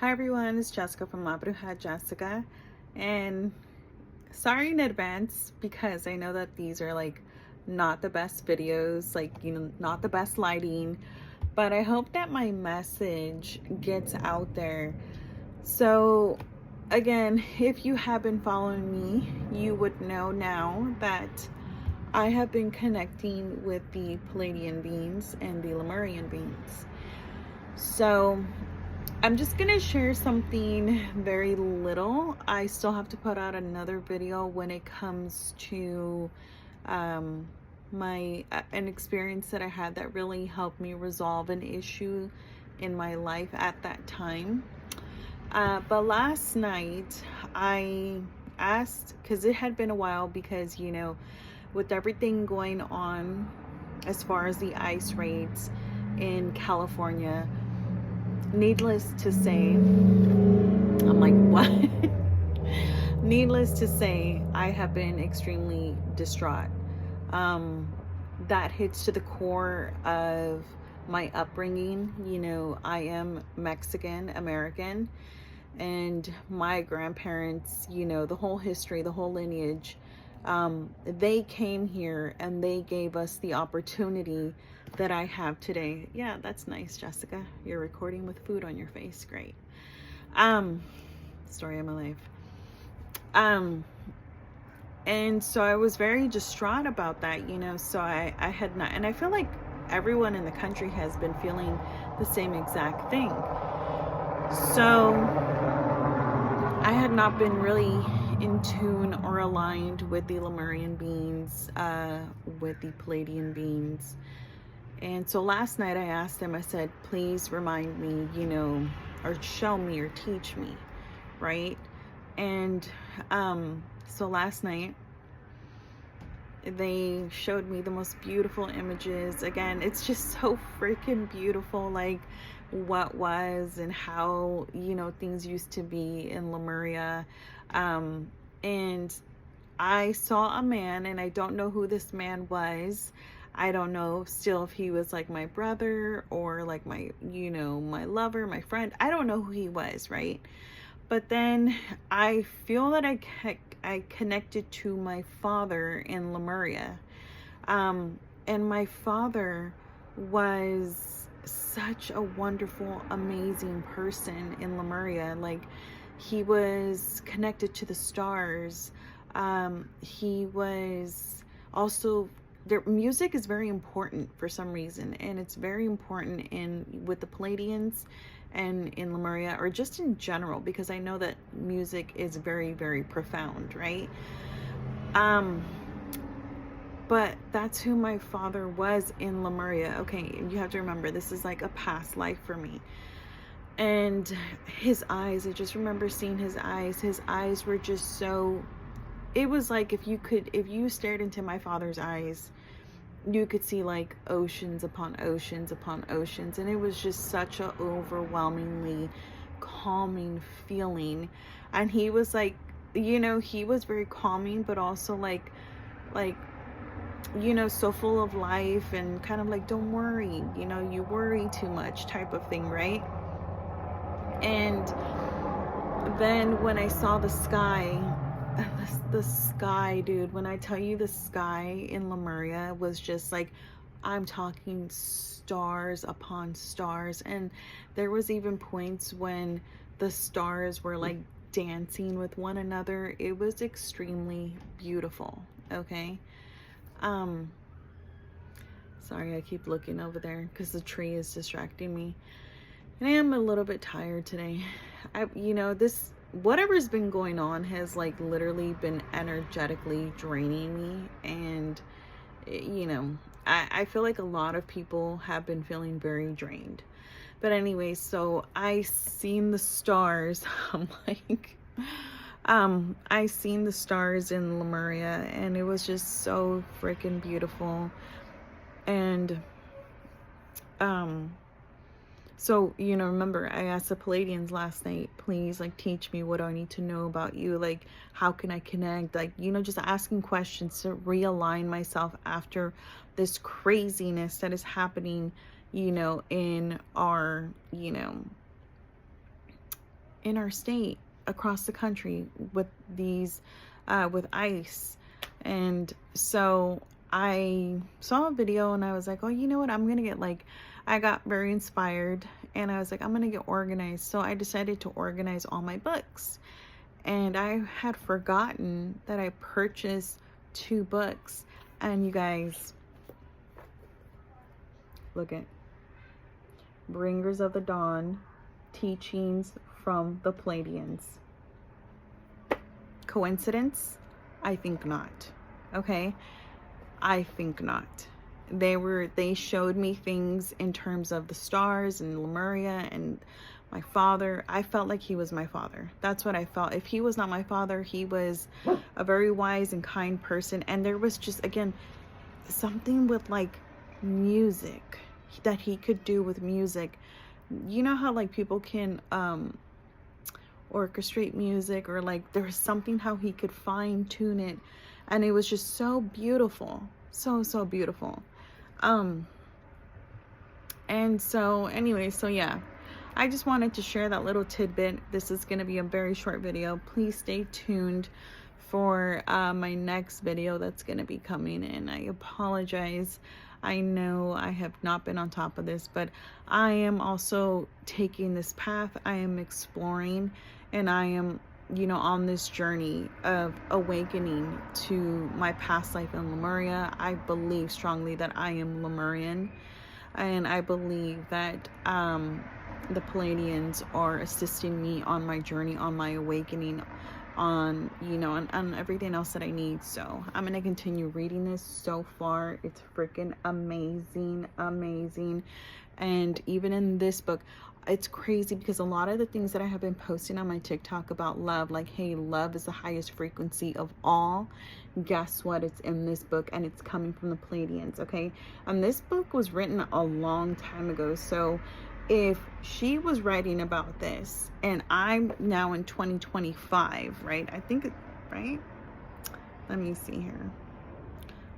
Hi everyone, it's Jessica from La Bruja Jessica, and sorry in advance because I know that these are like not the best videos, like not the best lighting, but I hope that my message gets out there. So again, if you have been following me, you would know now that I have been connecting with the Palladian beings and the Lemurian beings. So I'm just gonna share something very little. I still have to put out another video when it comes to um, an experience that I had that really helped me resolve an issue in my life at that time. But last night I asked, because it had been a while, because with everything going on as far as the ice raids in California, needless to say, I'm like, what? Needless to say, I have been extremely distraught. Um, that hits to the core of my upbringing. I am Mexican American, and my grandparents, the whole history, the whole lineage, they came here and they gave us the opportunity that I have today. Yeah, that's nice, Jessica. You're recording with food on your face. Great. Um, Story of my life. Um, and so I was very distraught about that, so I had not, and I feel like everyone in the country has been feeling the same exact thing. So I had not been really in tune or aligned with the Lemurian beings, with the Palladian beings. And so last night I asked them, I said, please remind me, or show me or teach me, right? And so last night they showed me the most beautiful images. Again, it's just so freaking beautiful, like what was and how things used to be in Lemuria. And I saw a man, and I don't know who this man was. I don't know still if he was like my brother or like my my lover, my friend. I don't know who he was, right? But then I feel that I connected to my father in Lemuria. And my father was such a wonderful, amazing person in Lemuria. Like, he was connected to the stars. He was also, their music is very important for some reason, and it's very important with the Palladians and in Lemuria, or just in general, because I know that music is very, very profound, right? But that's who my father was in Lemuria. Okay, you have to remember, this is like a past life for me. And his eyes, I just remember seeing his eyes. His eyes were just so, it was like if you stared into my father's eyes, you could see like oceans upon oceans upon oceans, and it was just such a overwhelmingly calming feeling. And he was like, he was very calming, but also like so full of life, and kind of like, don't worry, you worry too much type of thing, right? And then when I saw the sky, the sky, dude, when I tell you, the sky in Lemuria was just like, I'm talking stars upon stars. And there was even points when the stars were like dancing with one another. It was extremely beautiful. Okay. Sorry, I keep looking over there because the tree is distracting me. And I am a little bit tired today. This, whatever's been going on has like literally been energetically draining me. And, I feel like a lot of people have been feeling very drained. But anyway, so I seen the stars. I'm like, I seen the stars in Lemuria, and it was just so freaking beautiful. And, so, remember, I asked the Palladians last night, please, like, teach me, what do I need to know about you? Like, how can I connect? Like, just asking questions to realign myself after this craziness that is happening, in our, in our state, across the country, with these with ice. And so I saw a video and I was like, oh, you know what, I'm gonna get like, I got very inspired and I was like, I'm gonna get organized. So I decided to organize all my books, and I had forgotten that I purchased 2 books. And you guys, look at Bringers of the Dawn, Teachings from the Pleiadians. Coincidence? I think not. Okay, I think not. They showed me things in terms of the stars and Lemuria and my father. I felt like he was my father. That's what I felt. If he was not my father, he was a very wise and kind person. And there was just, again, something with like music that he could do with music. You know how like people can orchestrate music, or like there was something how he could fine tune it, and it was just so beautiful, so beautiful. And so anyway, so yeah, I just wanted to share that little tidbit. This is going to be a very short video. Please stay tuned for my next video that's going to be coming in. I apologize. I know I have not been on top of this, but I am also taking this path. I am exploring, and I am, you know, on this journey of awakening to my past life in Lemuria. I believe strongly that I am Lemurian, and I believe that the Pleiadians are assisting me on my journey, on my awakening, on, you know, on everything else that I need. So I'm going to continue reading this. So far it's freaking amazing. And even in this book, it's crazy because a lot of the things that I have been posting on my TikTok about love, like, hey, love is the highest frequency of all. Guess what? It's in this book, and it's coming from the Pleiadians. Okay, and this book was written a long time ago. So if she was writing about this, and I'm now in 2025, right? I think, right? Let me see here.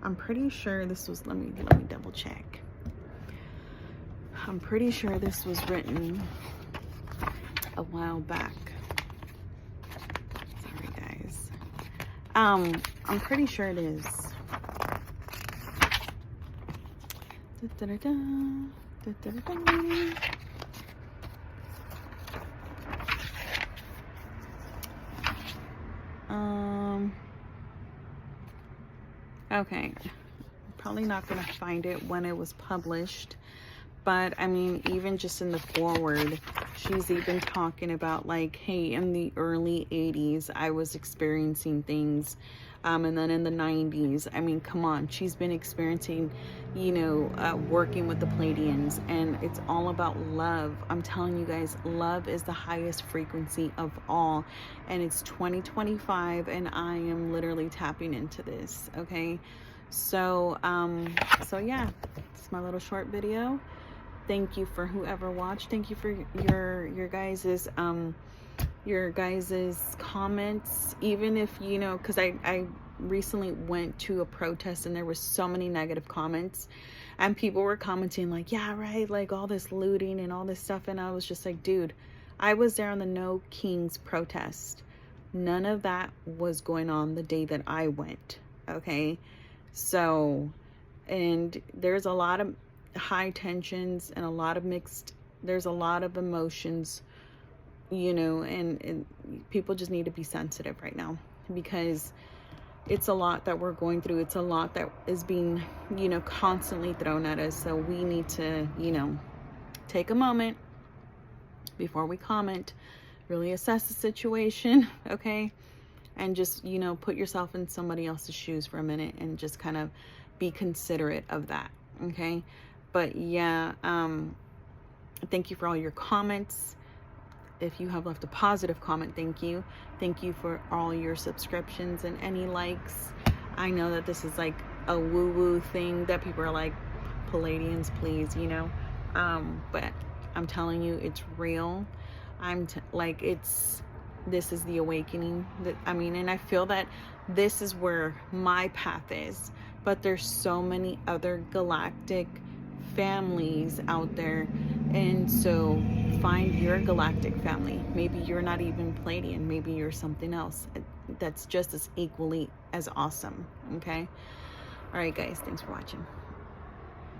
I'm pretty sure this was, let me double check. I'm pretty sure this was written a while back. Sorry, guys. I'm pretty sure it is. Okay, probably not gonna find it when it was published, but I mean, even just in the foreword, she's even talking about like, hey, in the early 80s I was experiencing things, and then in the 90s, I mean, come on, she's been experiencing, you know, working with the Pleiadians, and it's all about love. I'm telling you guys, love is the highest frequency of all, and it's 2025, and I am literally tapping into this. Okay, so so yeah, it's my little short video. Thank you for whoever watched. Thank you for your guys's comments. Even if, you know, because I recently went to a protest and there was so many negative comments, and people were commenting like, yeah, right, like all this looting and all this stuff, and I was just like, dude, I was there on the No Kings protest. None of that was going on the day that I went. Okay, so, and there's a lot of high tensions and a lot of mixed, there's a lot of emotions, you know, and people just need to be sensitive right now, because it's a lot that we're going through. It's a lot that is being, you know, constantly thrown at us. So we need to, you know, take a moment before we comment, really assess the situation, okay? And just, you know, put yourself in somebody else's shoes for a minute and just kind of be considerate of that, okay? But yeah, thank you for all your comments. If you have left a positive comment, thank you. Thank you for all your subscriptions and any likes. I know that this is like a woo-woo thing that people are like, Pleiadians, please, you know. But I'm telling you, it's real. Like, this is the awakening. I mean, and I feel that this is where my path is. But there's so many other galactic families out there And so find your galactic family. Maybe you're not even Palladian, maybe you're something else that's just as equally as awesome. Okay. All right, guys, thanks for watching.